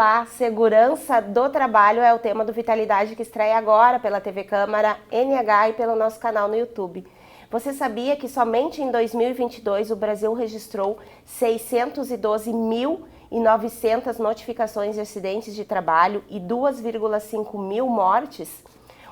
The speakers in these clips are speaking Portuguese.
Olá, segurança do trabalho é o tema do Vitalidade que estreia agora pela TV Câmara, NH e pelo nosso canal no YouTube. Você sabia que somente em 2022 o Brasil registrou 612.900 notificações de acidentes de trabalho e 2,5 mil mortes?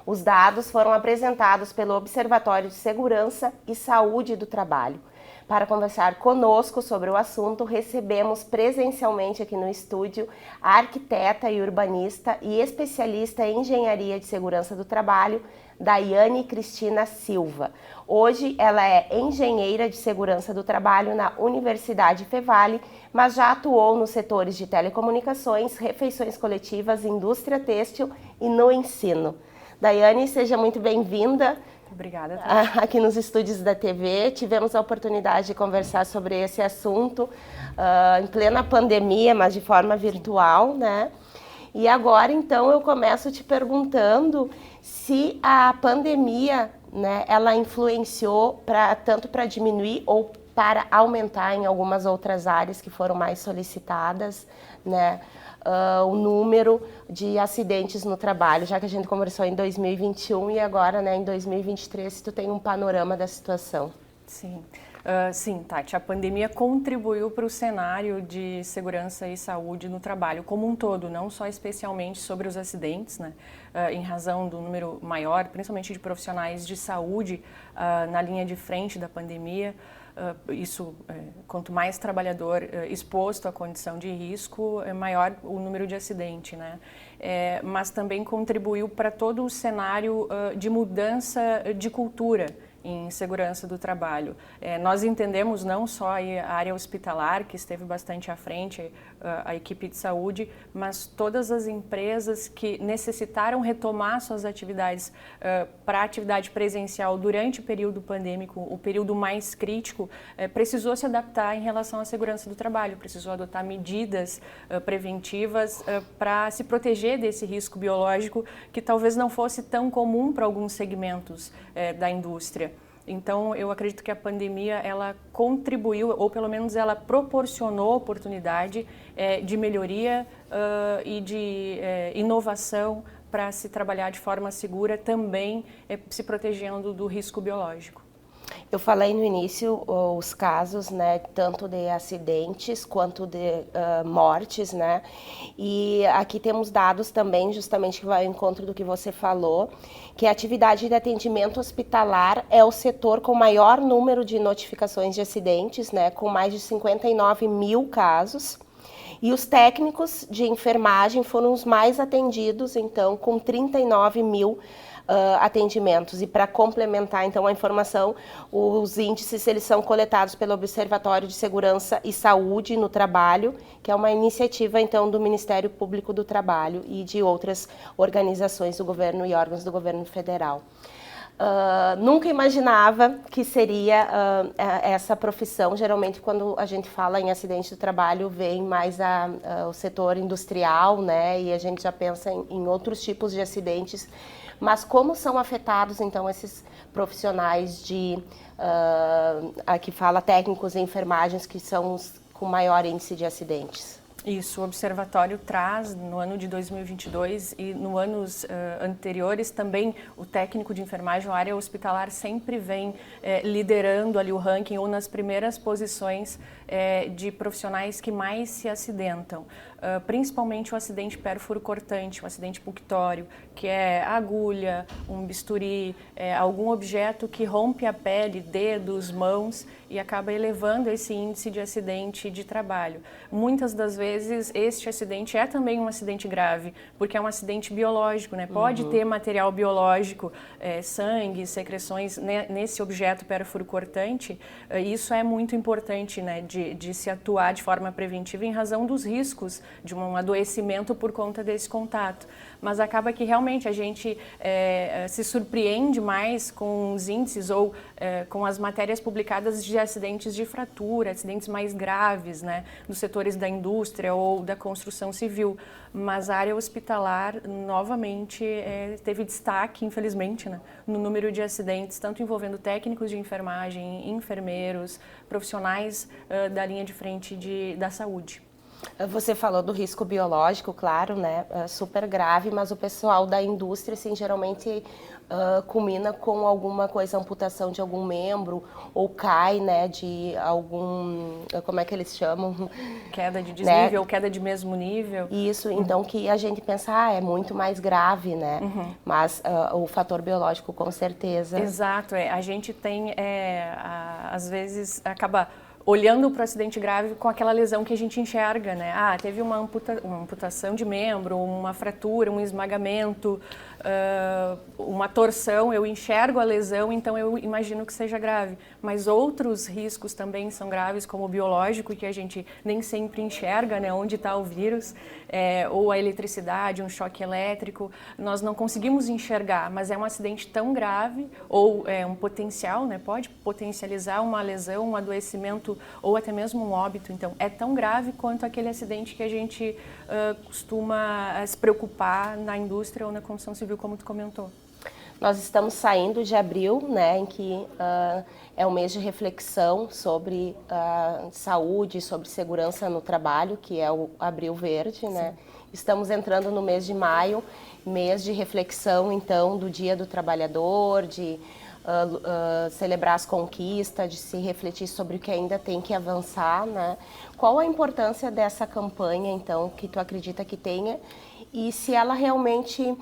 Os dados foram apresentados pelo Observatório de Segurança e Saúde do Trabalho. Para conversar conosco sobre o assunto, recebemos presencialmente aqui no estúdio a arquiteta e urbanista e especialista em engenharia de segurança do trabalho, Daiane Cristina Silva. Hoje ela é engenheira de segurança do trabalho na Universidade Fevale, mas já atuou nos setores de telecomunicações, refeições coletivas, indústria têxtil e no ensino. Daiane, seja muito bem-vinda. Obrigada, Tati. Aqui nos estúdios da TV, tivemos a oportunidade de conversar sobre esse assunto em plena pandemia, mas de forma virtual, né? E agora, então, eu começo te perguntando se a pandemia, né, ela influenciou tanto para diminuir ou para aumentar em algumas outras áreas que foram mais solicitadas, né? O número de acidentes no trabalho, já que a gente conversou em 2021 e agora, né, em 2023, tu tem um panorama da situação. Sim, sim, Tati, a pandemia contribuiu para o cenário de segurança e saúde no trabalho como um todo, não só especialmente sobre os acidentes, né, em razão do número maior, principalmente de profissionais de saúde na linha de frente da pandemia. Quanto mais trabalhador exposto à condição de risco, maior o número de acidente, né? Mas também contribuiu para todo o cenário de mudança de cultura em segurança do trabalho. Nós entendemos não só a área hospitalar, que esteve bastante à frente, a equipe de saúde, mas todas as empresas que necessitaram retomar suas atividades para a atividade presencial durante o período pandêmico, o período mais crítico, precisou se adaptar em relação à segurança do trabalho, precisou adotar medidas preventivas para se proteger desse risco biológico que talvez não fosse tão comum para alguns segmentos da indústria. Então, eu acredito que a pandemia, ela contribuiu, ou pelo menos ela proporcionou oportunidade de melhoria e de inovação para se trabalhar de forma segura, também se protegendo do risco biológico. Eu falei no início os casos, né, tanto de acidentes quanto de mortes, né, e aqui temos dados também, justamente que vai ao encontro do que você falou, que a atividade de atendimento hospitalar é o setor com maior número de notificações de acidentes, né, com mais de 59 mil casos. E os técnicos de enfermagem foram os mais atendidos, então, com 39 mil atendimentos. E para complementar, então, a informação, os índices eles são coletados pelo Observatório de Segurança e Saúde no Trabalho, que é uma iniciativa, então, do Ministério Público do Trabalho e de outras organizações do governo e órgãos do governo federal. Nunca imaginava que seria essa profissão. Geralmente, quando a gente fala em acidente do trabalho, vem mais o setor industrial, né? E a gente já pensa em outros tipos de acidentes. Mas como são afetados, então, esses profissionais aqui fala técnicos e enfermagens, que são os com maior índice de acidentes? Isso, o Observatório traz no ano de 2022 e nos anos anteriores também o técnico de enfermagem, a área hospitalar sempre vem liderando ali o ranking ou nas primeiras posições de profissionais que mais se acidentam. Principalmente o acidente pérfuro cortante, o acidente punctório, que é a agulha, um bisturi, algum objeto que rompe a pele, dedos, mãos e acaba elevando esse índice de acidente de trabalho. Muitas das vezes este acidente é também um acidente grave, porque é um acidente biológico, né? Pode ter material biológico, sangue, secreções nesse objeto pérfuro cortante. Isso é muito importante, né? De se atuar de forma preventiva em razão dos riscos de um adoecimento por conta desse contato. Mas acaba que realmente a gente se surpreende mais com os índices ou com as matérias publicadas de acidentes de fratura, acidentes mais graves, né, dos setores da indústria ou da construção civil. Mas a área hospitalar, novamente, teve destaque, infelizmente, né, no número de acidentes, tanto envolvendo técnicos de enfermagem, enfermeiros, profissionais da linha de frente da saúde. Você falou do risco biológico, claro, né? Super grave, mas o pessoal da indústria, assim, geralmente culmina com alguma coisa, amputação de algum membro, ou cai, né, de algum, como é que eles chamam? Queda de Né? desnível, queda de mesmo nível. Isso, então que a gente pensa, é muito mais grave, né? Mas o fator biológico, com certeza. Exato, a gente tem, às vezes, acaba olhando para o acidente grave com aquela lesão que a gente enxerga, né? Ah, teve uma amputação de membro, uma fratura, um esmagamento, uma torção, eu enxergo a lesão, então eu imagino que seja grave. Mas outros riscos também são graves, como o biológico, que a gente nem sempre enxerga, né? Onde está o vírus, ou a eletricidade, um choque elétrico. Nós não conseguimos enxergar, mas é um acidente tão grave, ou um potencial, né? Pode potencializar uma lesão, um adoecimento, ou até mesmo um óbito. Então, é tão grave quanto aquele acidente que a gente costuma se preocupar na indústria ou na construção civil, como tu comentou. Nós estamos saindo de abril, né, em que é um mês de reflexão sobre saúde, sobre segurança no trabalho, que é o Abril Verde, né? Estamos entrando no mês de maio, mês de reflexão, então, do Dia do Trabalhador, de celebrar as conquistas, de se refletir sobre o que ainda tem que avançar, né? Qual a importância dessa campanha, então, que tu acredita que tenha? E se ela realmente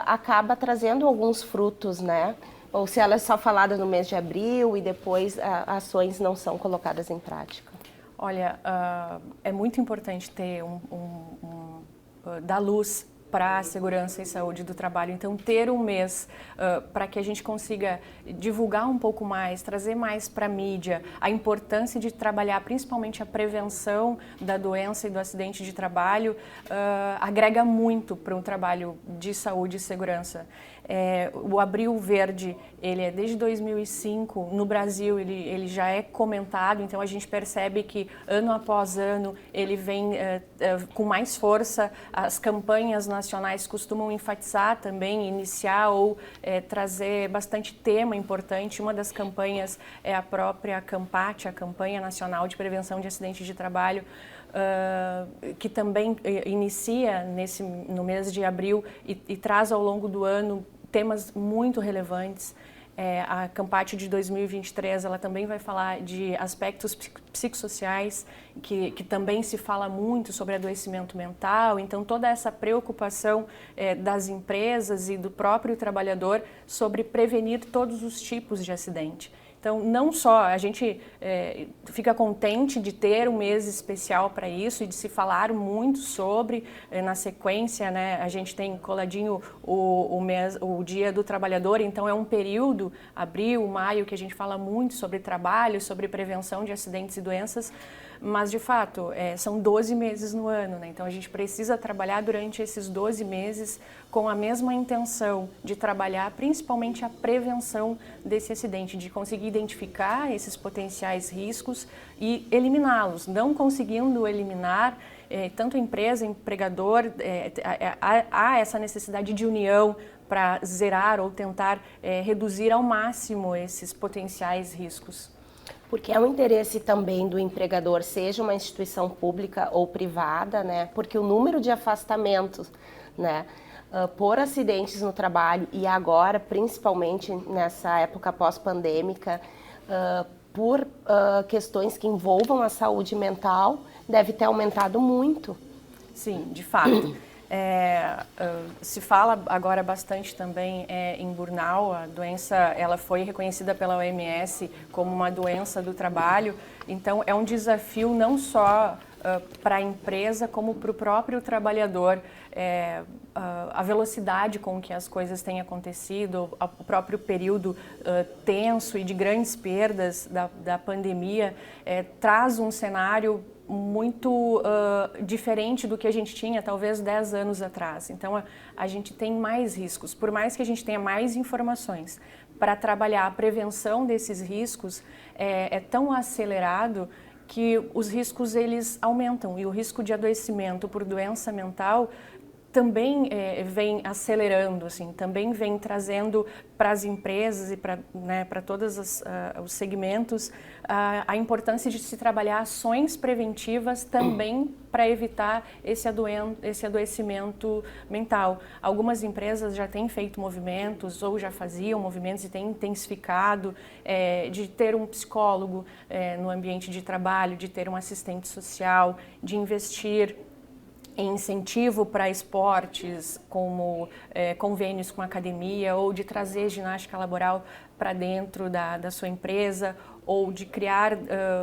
acaba trazendo alguns frutos, né? Ou se ela é só falada no mês de abril e depois ações não são colocadas em prática? Olha, é muito importante ter dar luz para a segurança e saúde do trabalho. Então, ter um mês para que a gente consiga divulgar um pouco mais, trazer mais para a mídia a importância de trabalhar principalmente a prevenção da doença e do acidente de trabalho, agrega muito para um trabalho de saúde e segurança. O Abril Verde, ele é desde 2005, no Brasil ele já é comentado, então a gente percebe que ano após ano ele vem com mais força. As campanhas nacionais costumam enfatizar também, iniciar ou trazer bastante tema importante. Uma das campanhas é a própria CAMPAT, a Campanha Nacional de Prevenção de Acidentes de Trabalho, que também inicia no mês de abril e traz ao longo do ano temas muito relevantes. A CAMPAT de 2023, ela também vai falar de aspectos psicossociais, que também se fala muito sobre adoecimento mental. Então, toda essa preocupação das empresas e do próprio trabalhador sobre prevenir todos os tipos de acidente. Então, não só a gente fica contente de ter um mês especial para isso e de se falar muito sobre, na sequência, né, a gente tem coladinho o Dia do Trabalhador, então é um período, abril, maio, que a gente fala muito sobre trabalho, sobre prevenção de acidentes e doenças, mas de fato são 12 meses no ano, né? Então a gente precisa trabalhar durante esses 12 meses com a mesma intenção de trabalhar principalmente a prevenção desse acidente, de conseguir identificar esses potenciais riscos e eliminá-los. Não conseguindo eliminar, tanto a empresa, empregador, há essa necessidade de união para zerar ou tentar reduzir ao máximo esses potenciais riscos. Porque é um interesse também do empregador, seja uma instituição pública ou privada, né? Porque o número de afastamentos, né, por acidentes no trabalho e agora, principalmente nessa época pós-pandêmica, por questões que envolvam a saúde mental, deve ter aumentado muito. Sim, de fato. Se fala agora bastante também em burnout. A doença ela foi reconhecida pela OMS como uma doença do trabalho. Então, é um desafio não só para a empresa, como para o próprio trabalhador. A velocidade com que as coisas têm acontecido, o próprio período tenso e de grandes perdas da pandemia, traz um cenário muito diferente do que a gente tinha talvez 10 anos atrás. Então a gente tem mais riscos, por mais que a gente tenha mais informações para trabalhar a prevenção desses riscos, é tão acelerado que os riscos eles aumentam, e o risco de adoecimento por doença mental também vem acelerando, assim, também vem trazendo para as empresas e para, né, para todos os segmentos a importância de se trabalhar ações preventivas também para evitar esse adoecimento mental. Algumas empresas já têm feito movimentos ou já faziam movimentos e têm intensificado de ter um psicólogo no ambiente de trabalho, de ter um assistente social, de investir em incentivo para esportes, como convênios com a academia, ou de trazer ginástica laboral para dentro da sua empresa, ou de criar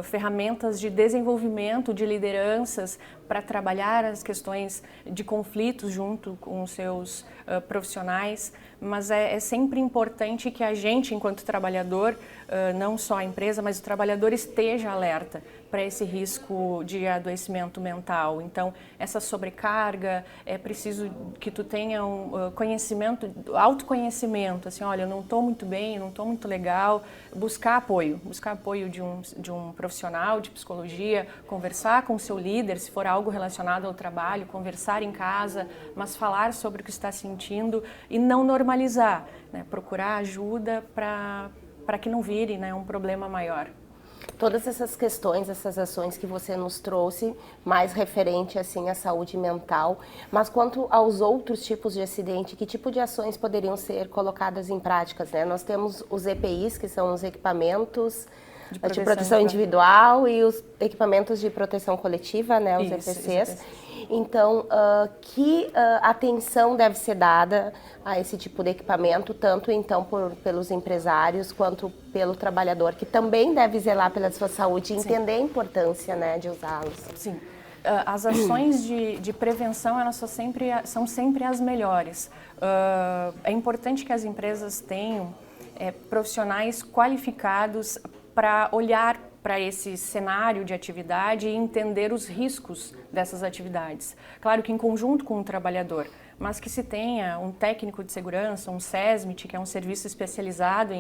ferramentas de desenvolvimento de lideranças para trabalhar as questões de conflitos junto com os seus profissionais. Mas é sempre importante que a gente, enquanto trabalhador, não só a empresa, mas o trabalhador esteja alerta para esse risco de adoecimento mental. Então, essa sobrecarga, é preciso que tu tenha um conhecimento, autoconhecimento, assim, olha, eu não estou muito bem, eu não estou muito legal, buscar apoio de um profissional de psicologia, conversar com o seu líder, se for algo relacionado ao trabalho, conversar em casa, mas falar sobre o que está sentindo e não normalizar, né? Procurar ajuda para que não vire, né, um problema maior. Todas essas questões, essas ações que você nos trouxe, mais referente assim à saúde mental, mas quanto aos outros tipos de acidente, que tipo de ações poderiam ser colocadas em práticas, né? Nós temos os EPIs, que são os equipamentos de proteção individual, e os equipamentos de proteção coletiva, né, os EPCs. Então, que atenção deve ser dada a esse tipo de equipamento, tanto então pelos empresários quanto pelo trabalhador, que também deve zelar pela sua saúde e entender a importância, né, de usá-los? Sim. As ações de prevenção, elas são sempre as melhores. É importante que as empresas tenham profissionais qualificados para olhar para esse cenário de atividade e entender os riscos dessas atividades. Claro que em conjunto com o trabalhador, mas que se tenha um técnico de segurança, um SESMIT, que é um serviço especializado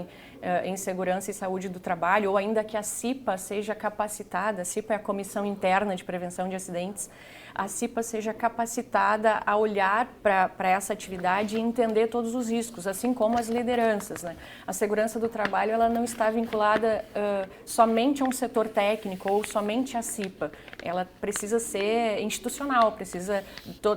em segurança e saúde do trabalho, ou ainda que a CIPA seja capacitada, a CIPA é a Comissão Interna de Prevenção de Acidentes, a CIPA seja capacitada a olhar para essa atividade e entender todos os riscos, assim como as lideranças, né? A segurança do trabalho, ela não está vinculada somente a um setor técnico ou somente à CIPA. Ela precisa ser institucional,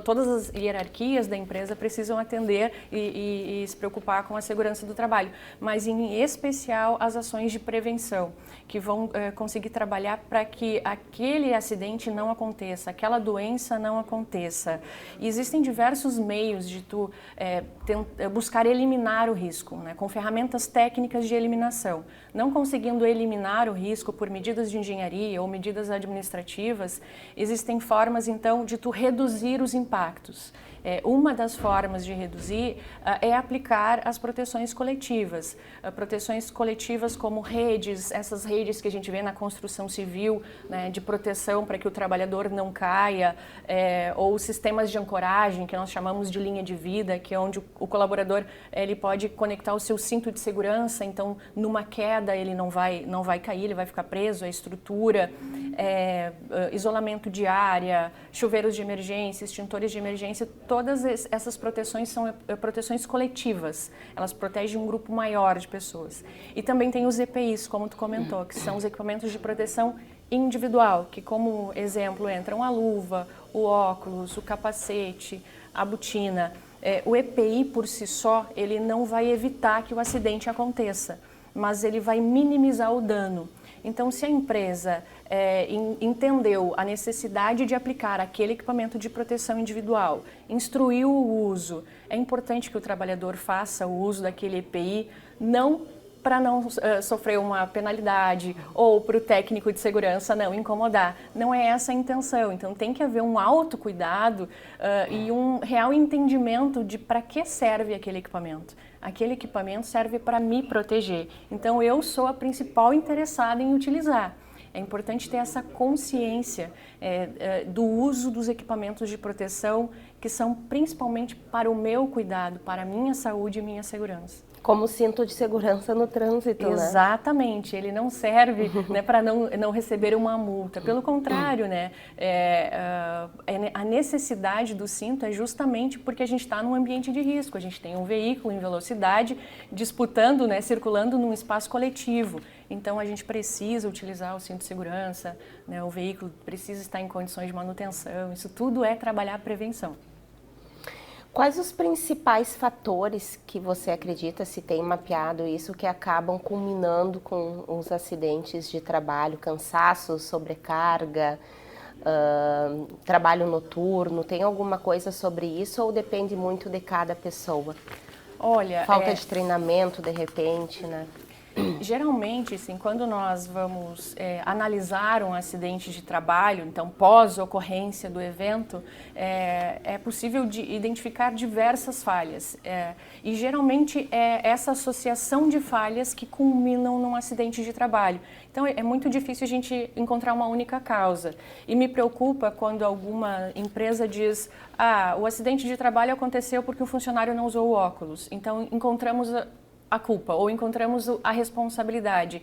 todas as hierarquias da empresa precisam atender e se preocupar com a segurança do trabalho, mas em especial as ações de prevenção, que vão conseguir trabalhar para que aquele acidente não aconteça, aquela doença não aconteça. E existem diversos meios de tu buscar eliminar o risco, né, com ferramentas técnicas de eliminação. Não conseguindo eliminar o risco por medidas de engenharia ou medidas administrativas, existem formas, então, de tu reduzir os impactos. Uma das formas de reduzir é aplicar as proteções coletivas. Proteções coletivas como redes, essas redes que a gente vê na construção civil, né, de proteção para que o trabalhador não caia, ou sistemas de ancoragem, que nós chamamos de linha de vida, que é onde o colaborador ele pode conectar o seu cinto de segurança, então numa queda ele não vai cair, ele vai ficar preso à estrutura, isolamento de área, chuveiros de emergência, extintores de emergência. Todas essas proteções são proteções coletivas, elas protegem um grupo maior de pessoas. E também tem os EPIs, como tu comentou, que são os equipamentos de proteção individual, que como exemplo entram a luva, o óculos, o capacete, a botina. O EPI por si só, ele não vai evitar que o acidente aconteça, mas ele vai minimizar o dano. Então, se a empresa entendeu a necessidade de aplicar aquele equipamento de proteção individual, instruiu o uso, é importante que o trabalhador faça o uso daquele EPI, não para não sofrer uma penalidade ou para o técnico de segurança não incomodar. Não é essa a intenção. Então, tem que haver um autocuidado e um real entendimento de para que serve aquele equipamento. Aquele equipamento serve para me proteger. Então, eu sou a principal interessada em utilizar. É importante ter essa consciência do uso dos equipamentos de proteção que são principalmente para o meu cuidado, para a minha saúde e minha segurança. Como cinto de segurança no trânsito, Exatamente, ele não serve, né, para não receber uma multa. Pelo contrário, né, a necessidade do cinto é justamente porque a gente está num ambiente de risco. A gente tem um veículo em velocidade disputando, né, circulando num espaço coletivo. Então a gente precisa utilizar o cinto de segurança, né, o veículo precisa estar em condições de manutenção. Isso tudo é trabalhar a prevenção. Quais os principais fatores que você acredita, se tem mapeado isso, que acabam culminando com os acidentes de trabalho, cansaço, sobrecarga, trabalho noturno? Tem alguma coisa sobre isso ou depende muito de cada pessoa? Olha, falta de treinamento, de repente, né? Geralmente, assim, quando nós vamos analisar um acidente de trabalho, então pós-ocorrência do evento, é possível identificar diversas falhas. E geralmente é essa associação de falhas que culminam num acidente de trabalho. Então é muito difícil a gente encontrar uma única causa. E me preocupa quando alguma empresa diz: o acidente de trabalho aconteceu porque o funcionário não usou o óculos. Então encontramos a culpa ou encontramos a responsabilidade.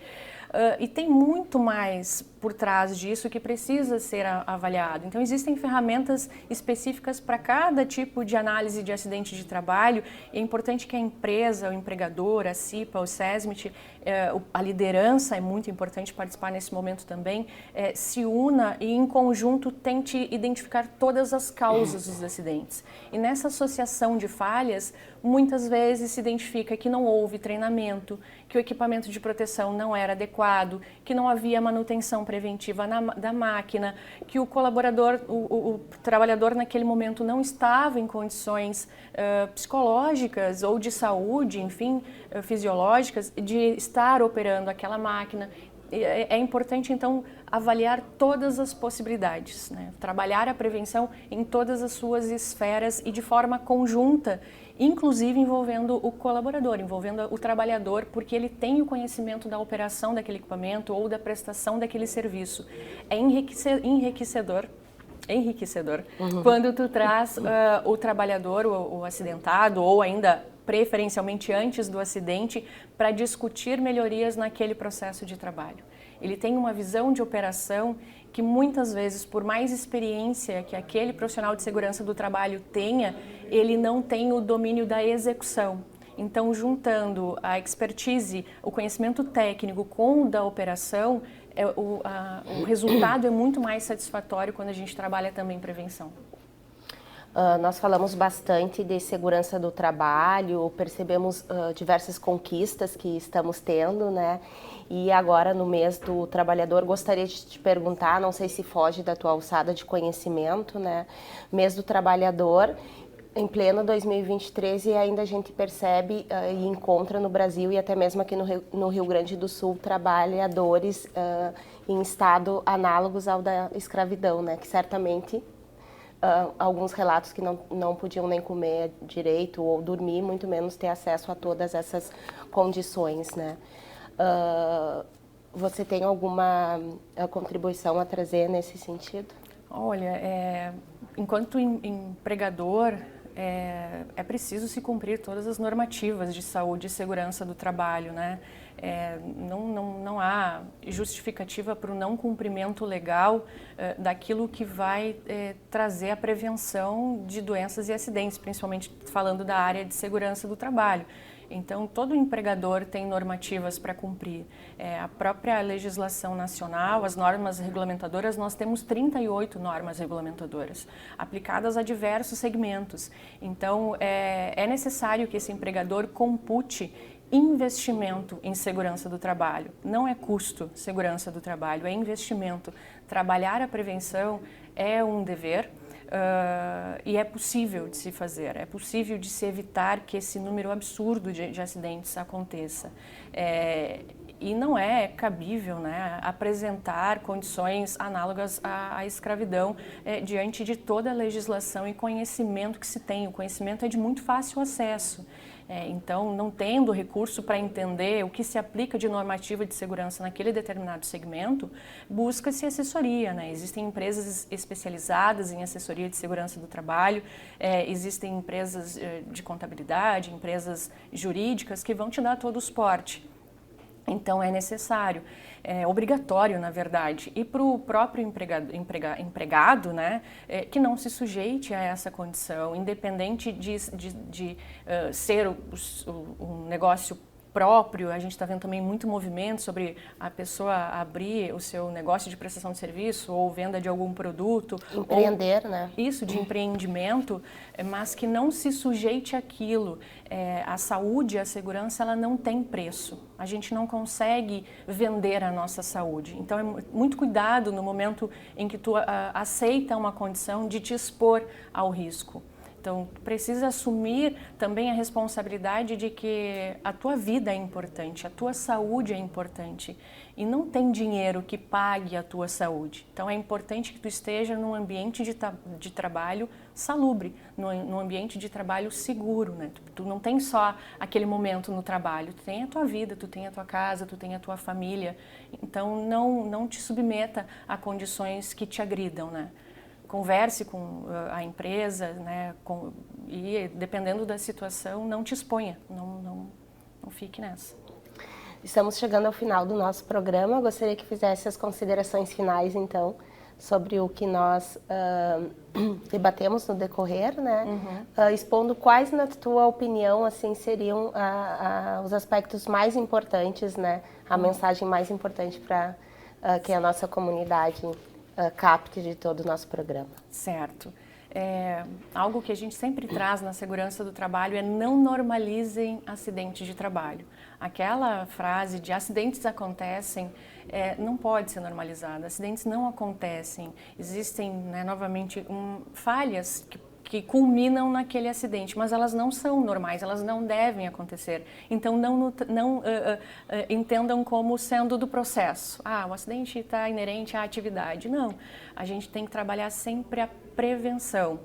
E tem muito mais por trás disso que precisa ser avaliado. Então, existem ferramentas específicas para cada tipo de análise de acidente de trabalho. E é importante que a empresa, o empregador, a CIPA, o SESMIT, a liderança é muito importante participar nesse momento também, se una e, em conjunto, tente identificar todas as causas dos acidentes. E nessa associação de falhas, muitas vezes se identifica que não houve treinamento, que o equipamento de proteção não era adequado, que não havia manutenção preventiva da máquina, que o colaborador, o trabalhador naquele momento não estava em condições psicológicas ou de saúde, enfim, fisiológicas, de estar operando aquela máquina. É importante, então, avaliar todas as possibilidades, né? Trabalhar a prevenção em todas as suas esferas e de forma conjunta, inclusive envolvendo o colaborador, envolvendo o trabalhador, porque ele tem o conhecimento da operação daquele equipamento ou da prestação daquele serviço. É enriquecedor quando tu traz o trabalhador, o acidentado, ou ainda preferencialmente antes do acidente, para discutir melhorias naquele processo de trabalho. Ele tem uma visão de operação que muitas vezes, por mais experiência que aquele profissional de segurança do trabalho tenha, ele não tem o domínio da execução. Então, juntando a expertise, o conhecimento técnico com o da operação, o resultado é muito mais satisfatório quando a gente trabalha também em prevenção. Nós falamos bastante de segurança do trabalho, percebemos diversas conquistas que estamos tendo, né? E agora, no mês do trabalhador, gostaria de te perguntar, não sei se foge da tua alçada de conhecimento, né? Mês do trabalhador, em pleno 2023, e ainda a gente percebe e encontra no Brasil e até mesmo aqui no Rio Grande do Sul trabalhadores em estado análogos ao da escravidão, né? Que certamente alguns relatos que não podiam nem comer direito ou dormir, muito menos ter acesso a todas essas condições, né? Você tem alguma contribuição a trazer nesse sentido? Olha, enquanto empregador, é preciso se cumprir todas as normativas de saúde e segurança do trabalho, né? Não há justificativa para o não cumprimento legal daquilo que vai trazer a prevenção de doenças e acidentes, principalmente falando da área de segurança do trabalho. Então, todo empregador tem normativas para cumprir. A própria legislação nacional, as normas regulamentadoras, nós temos 38 normas regulamentadoras, aplicadas a diversos segmentos. Então, é necessário que esse empregador compute investimento em segurança do trabalho. Não é custo segurança do trabalho, é investimento. Trabalhar a prevenção é um dever. E é possível de se fazer, é possível de se evitar que esse número absurdo de acidentes aconteça. E não é cabível, né, apresentar condições análogas à escravidão diante de toda a legislação e conhecimento que se tem. O conhecimento é de muito fácil acesso. Então, não tendo recurso para entender o que se aplica de normativa de segurança naquele determinado segmento, busca-se assessoria, né? Existem empresas especializadas em assessoria de segurança do trabalho, existem empresas de contabilidade, empresas jurídicas que vão te dar todo o suporte. Então, é necessário, é obrigatório, na verdade, e para o próprio empregado, né, que não se sujeite a essa condição, independente de ser um negócio próprio. A gente está vendo também muito movimento sobre a pessoa abrir o seu negócio de prestação de serviço ou venda de algum produto. Empreender, né? Isso, de empreendimento, mas que não se sujeite àquilo. A saúde, a segurança, ela não tem preço. A gente não consegue vender a nossa saúde. Então, é muito cuidado no momento em que tu aceita uma condição de te expor ao risco. Então, precisa assumir também a responsabilidade de que a tua vida é importante, a tua saúde é importante e não tem dinheiro que pague a tua saúde. Então, é importante que tu esteja num ambiente de trabalho salubre, num ambiente de trabalho seguro, né? Tu não tem só aquele momento no trabalho, tu tem a tua vida, tu tem a tua casa, tu tem a tua família. Então, não te submeta a condições que te agridam, né? Converse com a empresa, né, e dependendo da situação, não te exponha, não fique nessa. Estamos chegando ao final do nosso programa. Gostaria que fizesse as considerações finais, então, sobre o que nós debatemos no decorrer, né? Expondo quais, na tua opinião, assim, seriam os aspectos mais importantes, né? A mensagem mais importante para que a nossa comunidade capte de todo o nosso programa. Certo. Algo que a gente sempre traz na segurança do trabalho é não normalizem acidentes de trabalho. Aquela frase de acidentes acontecem não pode ser normalizada. Acidentes não acontecem. Existem, né, novamente, falhas que culminam naquele acidente, mas elas não são normais, elas não devem acontecer. Então, não entendam como sendo do processo. O acidente está inerente à atividade. Não, a gente tem que trabalhar sempre a prevenção.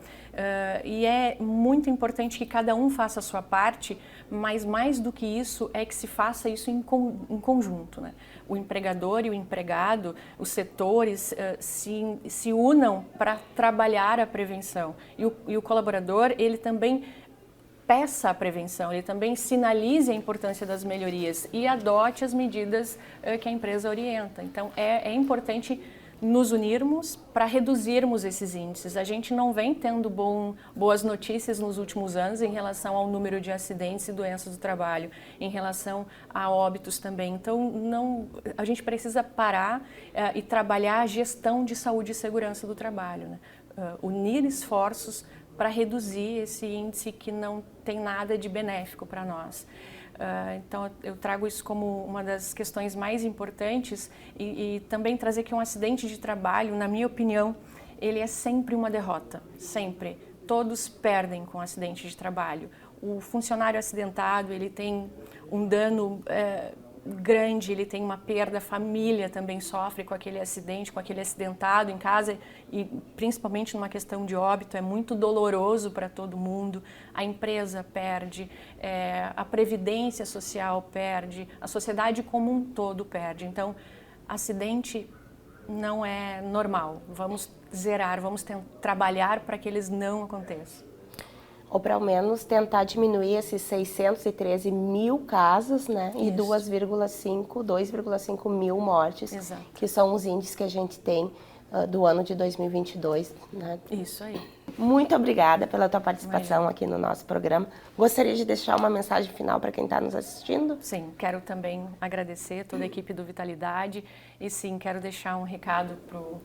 E é muito importante que cada um faça a sua parte, mas mais do que isso é que se faça isso em conjunto, né? O empregador e o empregado, os setores se unam para trabalhar a prevenção. E o colaborador, ele também peça a prevenção, ele também sinalize a importância das melhorias e adote as medidas que a empresa orienta. Então, é importante nos unirmos para reduzirmos esses índices. A gente não vem tendo boas notícias nos últimos anos em relação ao número de acidentes e doenças do trabalho, em relação a óbitos também. Então, a gente precisa parar e trabalhar a gestão de saúde e segurança do trabalho, né? Unir esforços para reduzir esse índice que não tem nada de benéfico para nós. Então, eu trago isso como uma das questões mais importantes e também trazer que um acidente de trabalho, na minha opinião, ele é sempre uma derrota, sempre. Todos perdem com um acidente de trabalho. O funcionário acidentado, ele tem um dano grande, ele tem uma perda, a família também sofre com aquele acidente, com aquele acidentado em casa e principalmente numa questão de óbito, é muito doloroso para todo mundo. A empresa perde, a previdência social perde, a sociedade como um todo perde. Então, acidente não é normal. Vamos zerar, vamos trabalhar para que eles não aconteçam. Ou para ao menos tentar diminuir esses 613 mil casos, né? E 2,5 mil mortes. Exato. Que são os índices que a gente tem do ano de 2022, né? Isso aí. Muito obrigada pela tua participação aqui no nosso programa. Gostaria de deixar uma mensagem final para quem está nos assistindo? Sim, quero também agradecer toda a equipe do Vitalidade e sim, quero deixar um recado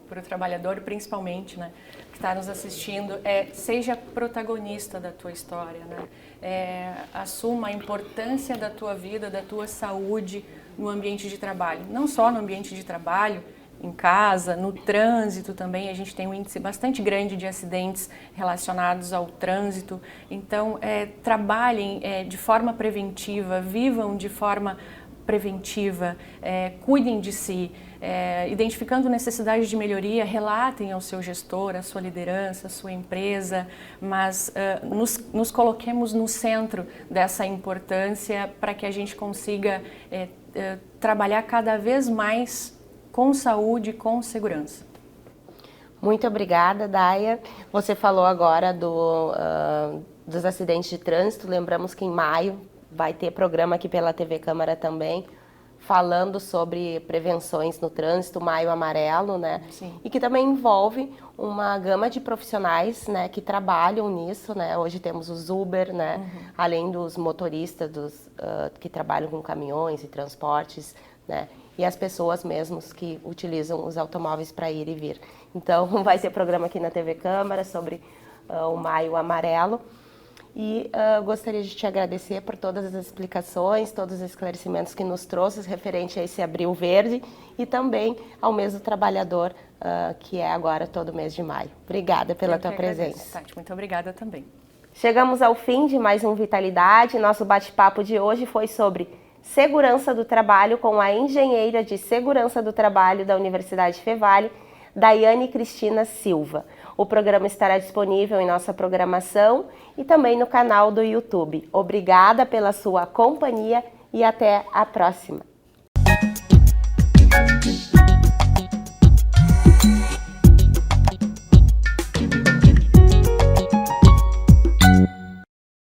para o trabalhador, principalmente, né, que está nos assistindo, seja protagonista da tua história, né? Assuma a importância da tua vida, da tua saúde no ambiente de trabalho, não só no ambiente de trabalho, em casa, no trânsito também, a gente tem um índice bastante grande de acidentes relacionados ao trânsito. Então, trabalhem de forma preventiva, vivam de forma preventiva, cuidem de si, identificando necessidades de melhoria, relatem ao seu gestor, à sua liderança, à sua empresa, mas nos coloquemos no centro dessa importância para que a gente consiga trabalhar cada vez mais com saúde e com segurança. Muito obrigada, Daia. Você falou agora dos acidentes de trânsito. Lembramos que em maio vai ter programa aqui pela TV Câmara também, falando sobre prevenções no trânsito, Maio Amarelo, né? Sim. E que também envolve uma gama de profissionais, né, que trabalham nisso, né? Hoje temos os Uber, né? Além dos motoristas que trabalham com caminhões e transportes, né? E as pessoas mesmos que utilizam os automóveis para ir e vir. Então, vai ter programa aqui na TV Câmara sobre o Maio Amarelo. E gostaria de te agradecer por todas as explicações, todos os esclarecimentos que nos trouxe referente a esse Abril Verde e também ao mês do trabalhador, que é agora todo mês de maio. Obrigada pela tua presença. Tati, muito obrigada também. Chegamos ao fim de mais um Vitalidade. Nosso bate-papo de hoje foi sobre segurança do trabalho com a engenheira de segurança do trabalho da Universidade Fevale, Daiane Cristina Silva. O programa estará disponível em nossa programação e também no canal do YouTube. Obrigada pela sua companhia e até a próxima.